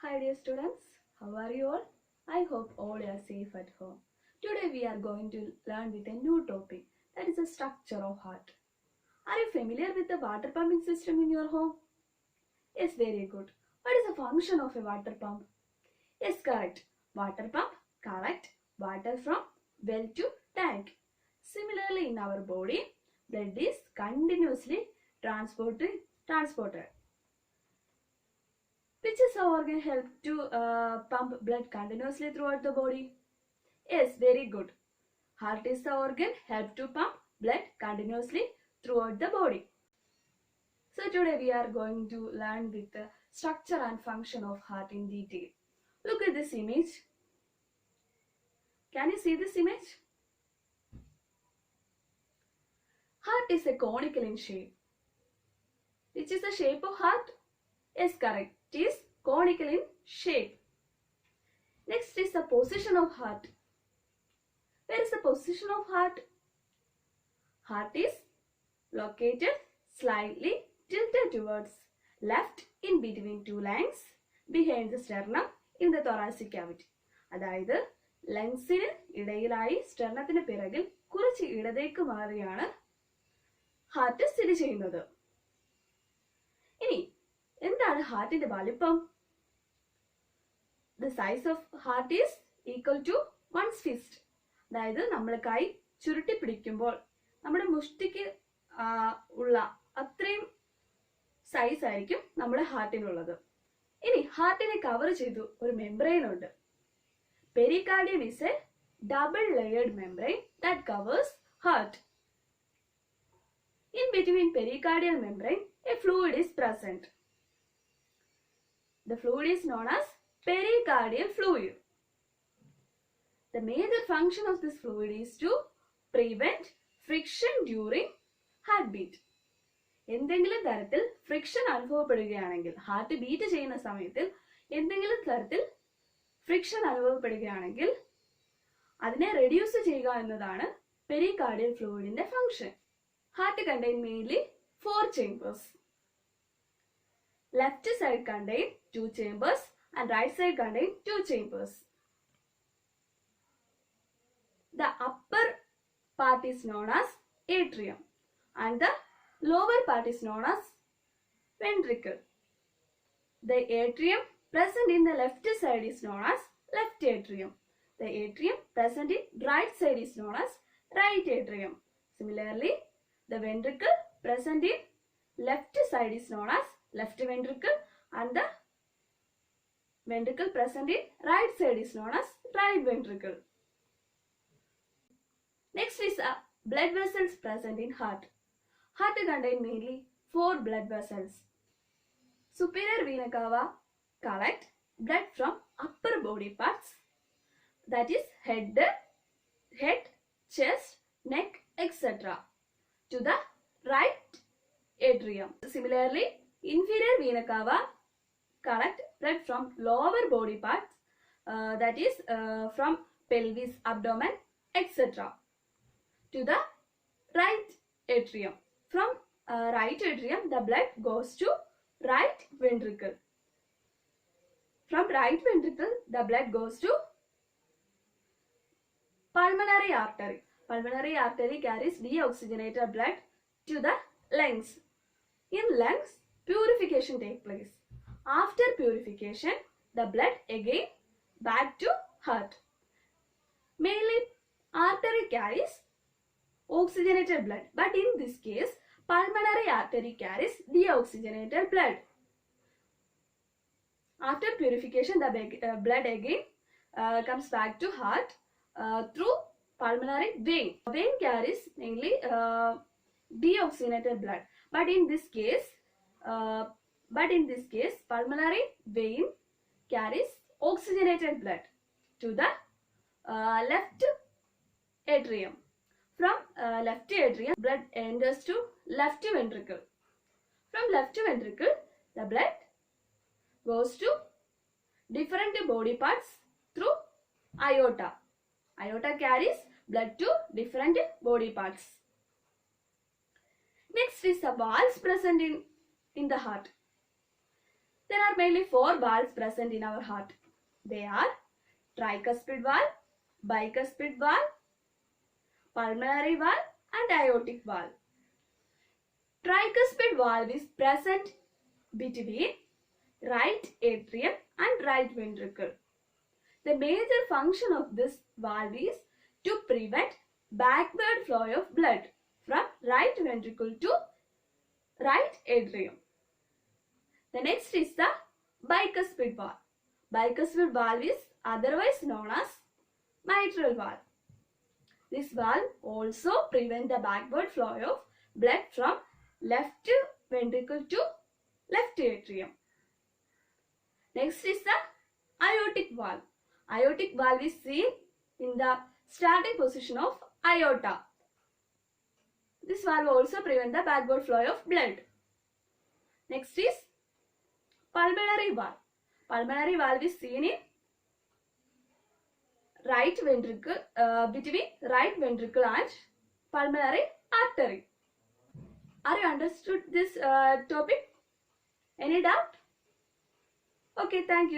Hi dear students, how are you all? I hope all are safe at home. Today we are going to learn with a new topic, that is the structure of heart. Are you familiar with the water pumping system in your home? Yes, very good. What is the function of a water pump? Yes, correct. Water pump collect water from well to tank. Similarly, in our body, blood is continuously transported. Which is the organ help to pump blood continuously throughout the body? Yes, very good. Heart is the organ help to pump blood continuously throughout the body. So today we are going to learn with the structure and function of heart in detail. Look at this image. Can you see this image? Heart is a conical in shape. Which is the shape of heart? Yes, correct. It is conical in shape. Next is the position of heart. Where is the position of heart? Heart is located slightly tilted towards left in between two lungs behind the sternum in the thoracic cavity. അതായത് ലങ്സിന് ഇടയിലായി സ്റ്റെർണത്തിന് പിറകിൽ കുറച്ച് ഇടതേക്ക് മാറിയാണ് heart സ്ഥിതി ചെയ്യുന്നത്. ഇനി എന്താണ് ഹാർട്ടിന്റെ വലിപ്പം? The size of heart is equal to one's fist. അതായത് നമ്മൾ കൈ ചുരുട്ടി പിടിക്കുമ്പോൾ നമ്മുടെ മുഷ്ടിക്ക് ഉള്ള അത്രയും സൈസ് ആയിരിക്കും നമ്മുടെ ഹാർട്ടിനുള്ളത്. ഇനി ഹാർട്ടിനെ കവർ ചെയ്തു ഒരു മെംബ്രെയിൻ ഉണ്ട്. Pericardium is a double layered membrane that covers heart. In between pericardial membrane, a fluid is present. The fluid is known as pericardial fluid. The major function of this fluid is to prevent friction during heartbeat. എന്തെങ്കിലും തരത്തിൽ friction അനുഭവപ്പെടുകയാണെങ്കിൽ, heart beat ചെയ്യുന്ന സമയത്തിൽ എന്തെങ്കിലും തരത്തിൽ friction അനുഭവപ്പെടുകയാണെങ്കിൽ അതിനെ reduce ചെയ്യുക എന്നതാണ് pericardial ഫ്ലൂയിഡിന്റെ function. Heart contain mainly 4 chambers. Left side contain 2 chambers and right side contain 2 chambers. The upper part is known as atrium and the lower part is known as ventricle. The atrium present in the left side is known as left atrium. The atrium present in right side is known as right atrium. Similarly, the ventricle present in left side is known as left ventricle and the ventricle present in right side is known as right ventricle. Next is blood vessels present in heart. Heart contain mainly 4 blood vessels. Superior vena cava collect blood from upper body parts, that is head, chest, neck, etc. to the right atrium. Similarly, inferior vena cava collect blood from lower body parts, that is from pelvis, abdomen, etc. to the right atrium. From right atrium, the blood goes to right ventricle. From right ventricle, the blood goes to pulmonary artery. Pulmonary artery carries deoxygenated blood to the lungs. In lungs, purification takes place. After purification, the blood again back to heart. Mainly, artery carries oxygenated blood, but in this case, pulmonary artery carries deoxygenated blood. After purification, the blood again comes back to heart through pulmonary vein. Vein carries mainly deoxygenated blood, but in this case, pulmonary vein carries oxygenated blood to the left atrium. From left atrium, blood enters to left ventricle. From left ventricle, the blood goes to different body parts through aorta. Aorta carries blood to different body parts. Next is the valves present in the heart. There are mainly 4 valves present in our heart. They are tricuspid valve, bicuspid valve, pulmonary valve and aortic valve. Tricuspid valve is present between right atrium and right ventricle. The major function of this valve is to prevent backward flow of blood from right ventricle to right atrium. The next is the bicuspid valve. Bicuspid valve is otherwise known as mitral valve. This valve also prevents the backward flow of blood from left ventricle to left atrium. Next is the aortic valve. Aortic valve is seen in the starting position of aorta. This valve also prevents the backward flow of blood. Next is pulmonary valve. Pulmonary valve is seen in right ventricle, between right ventricle and pulmonary artery. Are you understood this topic? Any doubt? Okay, thank you.